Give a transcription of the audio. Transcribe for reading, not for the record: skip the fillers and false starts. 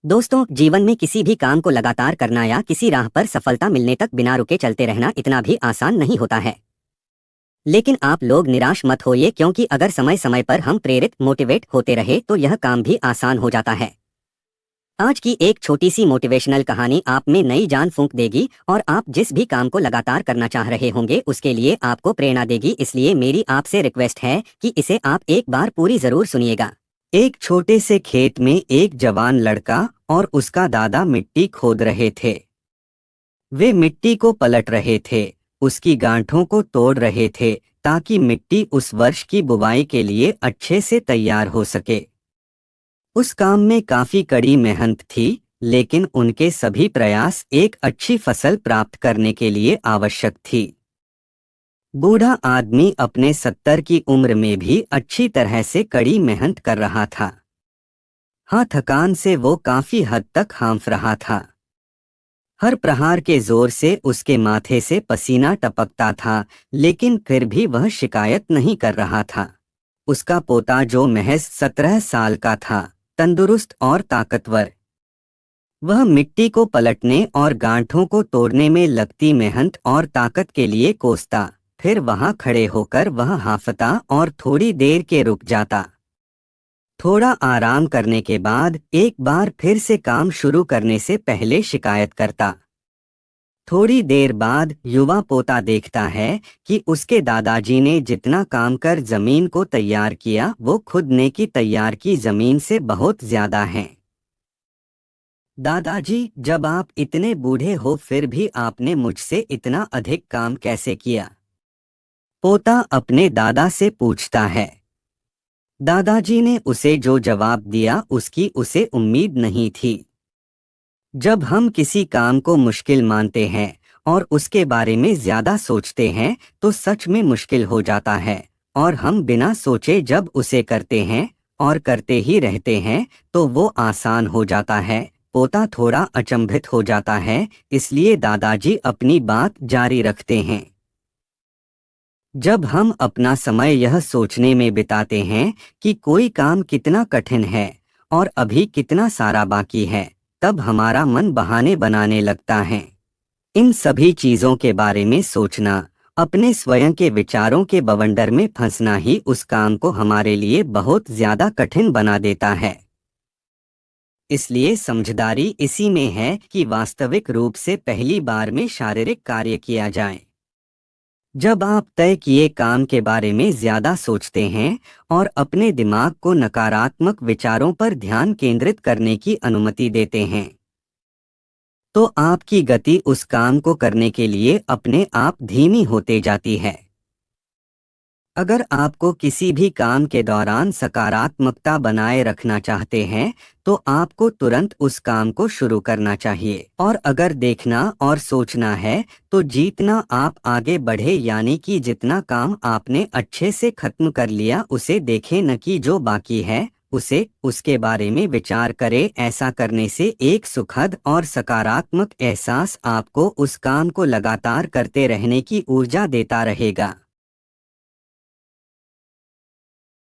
दोस्तों, जीवन में किसी भी काम को लगातार करना या किसी राह पर सफलता मिलने तक बिना रुके चलते रहना इतना भी आसान नहीं होता है। लेकिन आप लोग निराश मत होइए, क्योंकि अगर समय समय पर हम प्रेरित मोटिवेट होते रहे तो यह काम भी आसान हो जाता है। आज की एक छोटी सी मोटिवेशनल कहानी आप में नई जान फूंक देगी और आप जिस भी काम को लगातार करना चाह रहे होंगे उसके लिए आपको प्रेरणा देगी। इसलिए मेरी आपसे रिक्वेस्ट है कि इसे आप एक बार पूरी जरूर सुनिएगा। एक छोटे से खेत में एक जवान लड़का और उसका दादा मिट्टी खोद रहे थे। वे मिट्टी को पलट रहे थे, उसकी गांठों को तोड़ रहे थे ताकि मिट्टी उस वर्ष की बुवाई के लिए अच्छे से तैयार हो सके। उस काम में काफी कड़ी मेहनत थी, लेकिन उनके सभी प्रयास एक अच्छी फसल प्राप्त करने के लिए आवश्यक थी। बूढ़ा आदमी अपने 70 की उम्र में भी अच्छी तरह से कड़ी मेहनत कर रहा था। हाँ, थकान से वो काफी हद तक हांफ रहा था। हर प्रहार के जोर से उसके माथे से पसीना टपकता था, लेकिन फिर भी वह शिकायत नहीं कर रहा था। उसका पोता, जो महज 17 साल का था, तंदुरुस्त और ताकतवर, वह मिट्टी को पलटने और गांठों को तोड़ने में लगती मेहनत और ताकत के लिए कोसता। फिर वहां खड़े होकर वह हांफता और थोड़ी देर के रुक जाता। थोड़ा आराम करने के बाद एक बार फिर से काम शुरू करने से पहले शिकायत करता। थोड़ी देर बाद युवा पोता देखता है कि उसके दादाजी ने जितना काम कर जमीन को तैयार किया वो खुद ने की तैयार की जमीन से बहुत ज्यादा है। दादाजी, जब आप इतने बूढ़े हो फिर भी आपने मुझसे इतना अधिक काम कैसे किया? पोता अपने दादा से पूछता है। दादाजी ने उसे जो जवाब दिया उसकी उसे उम्मीद नहीं थी। जब हम किसी काम को मुश्किल मानते हैं और उसके बारे में ज्यादा सोचते हैं तो सच में मुश्किल हो जाता है, और हम बिना सोचे जब उसे करते हैं और करते ही रहते हैं तो वो आसान हो जाता है। पोता थोड़ा अचंभित हो जाता है, इसलिए दादाजी अपनी बात जारी रखते हैं। जब हम अपना समय यह सोचने में बिताते हैं कि कोई काम कितना कठिन है और अभी कितना सारा बाकी है, तब हमारा मन बहाने बनाने लगता है। इन सभी चीजों के बारे में सोचना, अपने स्वयं के विचारों के बवंडर में फंसना ही उस काम को हमारे लिए बहुत ज्यादा कठिन बना देता है। इसलिए समझदारी इसी में है कि वास्तविक रूप से पहली बार में शारीरिक कार्य किया जाए। जब आप तय किए काम के बारे में ज्यादा सोचते हैं और अपने दिमाग को नकारात्मक विचारों पर ध्यान केंद्रित करने की अनुमति देते हैं, तो आपकी गति उस काम को करने के लिए अपने आप धीमी होते जाती है। अगर आपको किसी भी काम के दौरान सकारात्मकता बनाए रखना चाहते हैं तो आपको तुरंत उस काम को शुरू करना चाहिए, और अगर देखना और सोचना है तो जीतना आप आगे बढ़े, यानी कि जितना काम आपने अच्छे से खत्म कर लिया उसे देखें, न कि जो बाकी है उसके बारे में विचार करें। ऐसा करने से एक सुखद और सकारात्मक एहसास आपको उस काम को लगातार करते रहने की ऊर्जा देता रहेगा।